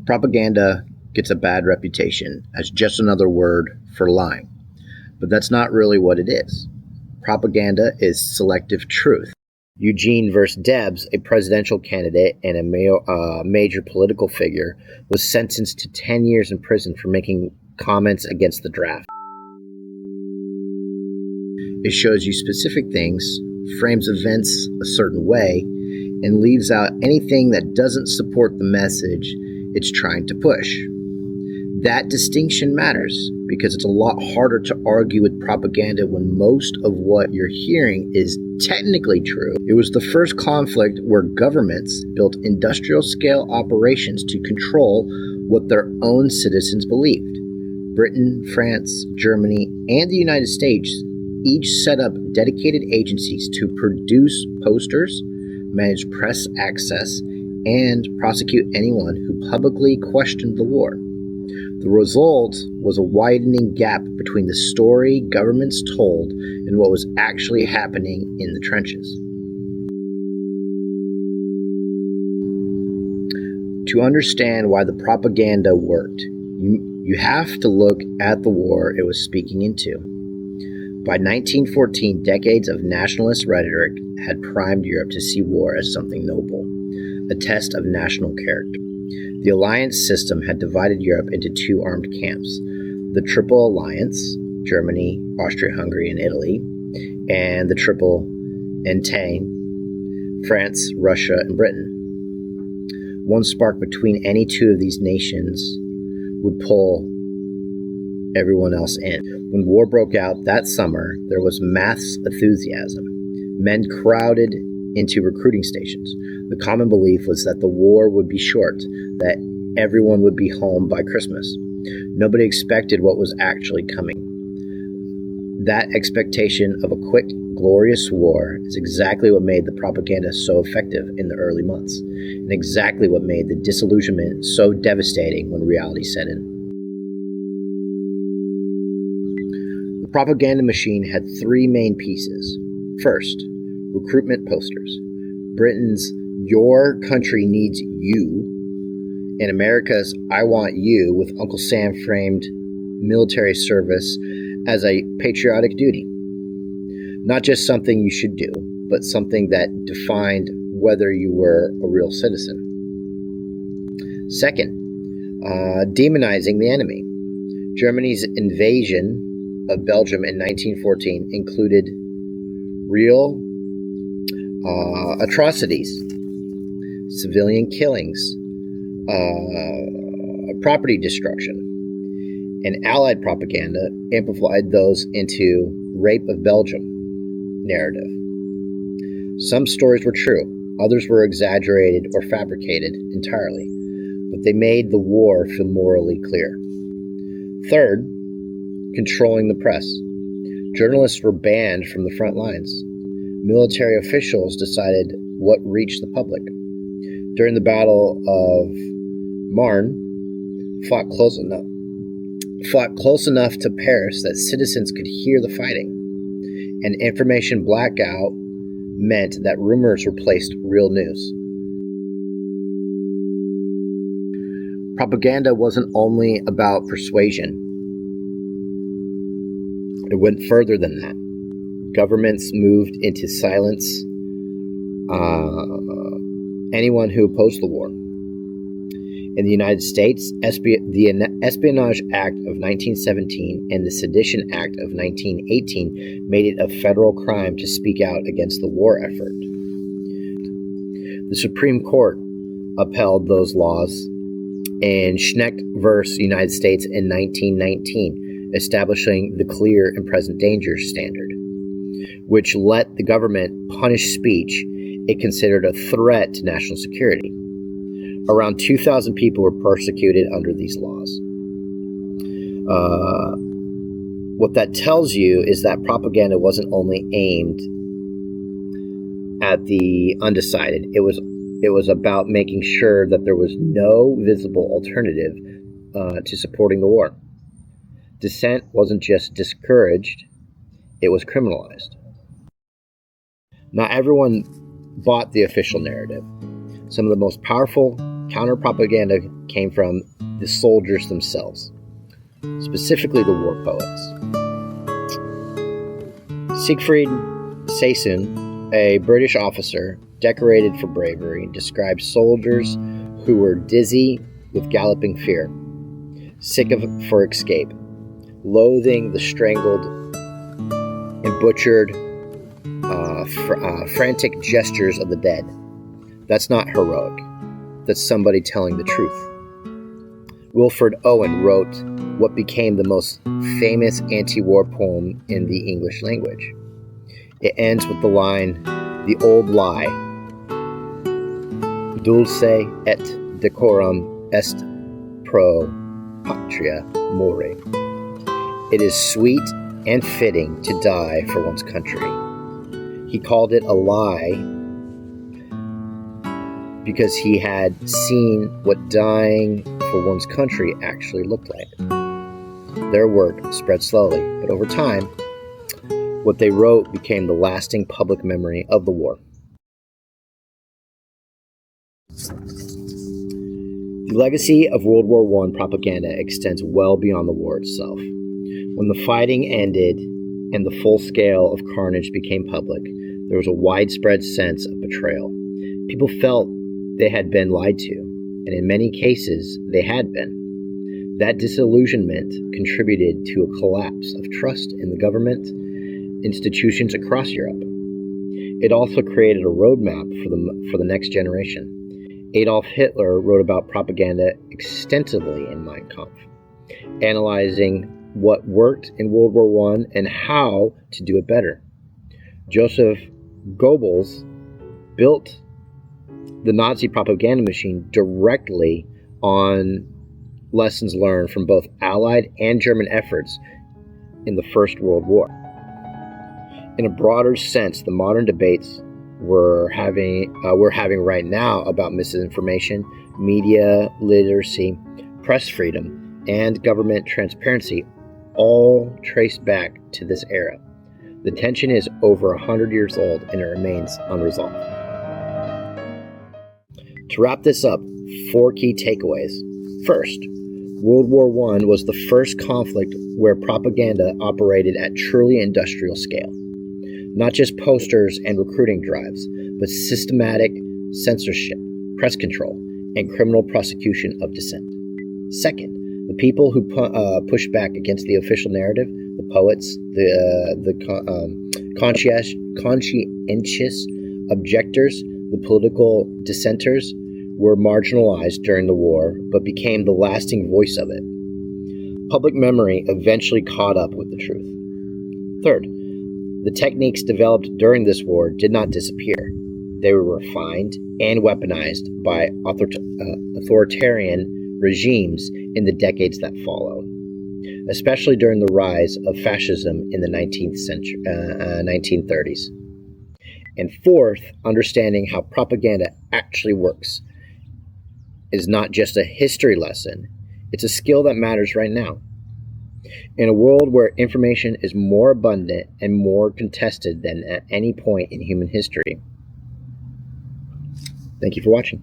Propaganda gets a bad reputation as just another word for lying, but that's not really what it is. Propaganda is selective truth. Eugene V. Debs, a presidential candidate and a major political figure, was sentenced to 10 years in prison for making comments against the draft. It shows you specific things, frames events a certain way, and leaves out anything that doesn't support the message it's trying to push. That distinction matters because it's a lot harder to argue with propaganda when most of what you're hearing is technically true. It was the first conflict where governments built industrial-scale operations to control what their own citizens believed. Britain, France, Germany, and the United States each set up dedicated agencies to produce posters, manage press access, and prosecute anyone who publicly questioned the war. The result was a widening gap between the story governments told and what was actually happening in the trenches. To understand why the propaganda worked, you have to look at the war it was speaking into. By 1914, decades of nationalist rhetoric had primed Europe to see war as something noble, a test of national character. The alliance system had divided Europe into two armed camps, the Triple Alliance, Germany, Austria-Hungary, and Italy, and the Triple Entente, France, Russia, and Britain. One spark between any two of these nations would pull everyone else in. When war broke out that summer, there was mass enthusiasm. Men crowded into recruiting stations. The common belief was that the war would be short, that everyone would be home by Christmas. Nobody expected what was actually coming. That expectation of a quick, glorious war is exactly what made the propaganda so effective in the early months, and exactly what made the disillusionment so devastating when reality set in. The propaganda machine had three main pieces. First, recruitment posters. Britain's "Your country needs you," and America's "I want you," with Uncle Sam framed military service as a patriotic duty. Not just something you should do, but something that defined whether you were a real citizen. Second, demonizing the enemy. Germany's invasion of Belgium in 1914 included real atrocities, civilian killings, property destruction, and Allied propaganda amplified those into rape of Belgium narrative. Some stories were true, others were exaggerated or fabricated entirely, but they made the war feel morally clear. Third, controlling the press. Journalists were banned from the front lines. Military officials decided what reached the public. During the Battle of Marne, fought close enough to Paris that citizens could hear the fighting. An information blackout meant that rumors replaced real news. Propaganda wasn't only about persuasion. It went further than that. Governments moved into silence anyone who opposed the war. In the United States, the Espionage Act of 1917 and the Sedition Act of 1918 made it a federal crime to speak out against the war effort. The Supreme Court upheld those laws in Schenck v. United States in 1919, establishing the clear and present danger standard, which let the government punish speech it considered a threat to national security. Around 2,000 people were persecuted under these laws. What that tells you is that propaganda wasn't only aimed at the undecided. It was about making sure that there was no visible alternative to supporting the war. Dissent wasn't just discouraged, it was criminalized. Not everyone bought the official narrative. Some of the most powerful Counter-propaganda came from the soldiers themselves, specifically the war poets. Siegfried Sassoon, a British officer decorated for bravery, described soldiers who were dizzy with galloping fear, sick for escape, loathing the strangled and butchered, frantic gestures of the dead. That's not heroic. That's somebody telling the truth. Wilfred Owen wrote what became the most famous anti-war poem in the English language. It ends with the line, "The old lie, dulce et decorum est pro patria more." It is sweet and fitting to die for one's country. He called it a lie because he had seen what dying for one's country actually looked like. Their work spread slowly, but over time, what they wrote became the lasting public memory of the war. The legacy of World War I propaganda extends well beyond the war itself. When the fighting ended and the full scale of carnage became public, there was a widespread sense of betrayal. People felt they had been lied to, and in many cases, they had been. That disillusionment contributed to a collapse of trust in the government institutions across Europe. It also created a roadmap for the next generation. Adolf Hitler wrote about propaganda extensively in Mein Kampf, analyzing what worked in World War I and how to do it better. Joseph Goebbels built the Nazi propaganda machine directly on lessons learned from both Allied and German efforts in the First World War. In a broader sense, the modern debates we're having right now about misinformation, media literacy, press freedom, and government transparency all trace back to this era. The tension is over 100 years old and it remains unresolved. To wrap this up, 4 key takeaways. First, World War I was the first conflict where propaganda operated at truly industrial scale. Not just posters and recruiting drives, but systematic censorship, press control, and criminal prosecution of dissent. Second, the people who pushed back against the official narrative, the poets, the conscientious objectors, the political dissenters, were marginalized during the war, but became the lasting voice of it. Public memory eventually caught up with the truth. Third, the techniques developed during this war did not disappear. They were refined and weaponized by authoritarian regimes in the decades that followed, especially during the rise of fascism in the 1930s. And fourth, understanding how propaganda actually works is not just a history lesson, it's a skill that matters right now. In a world where information is more abundant and more contested than at any point in human history. Thank you for watching.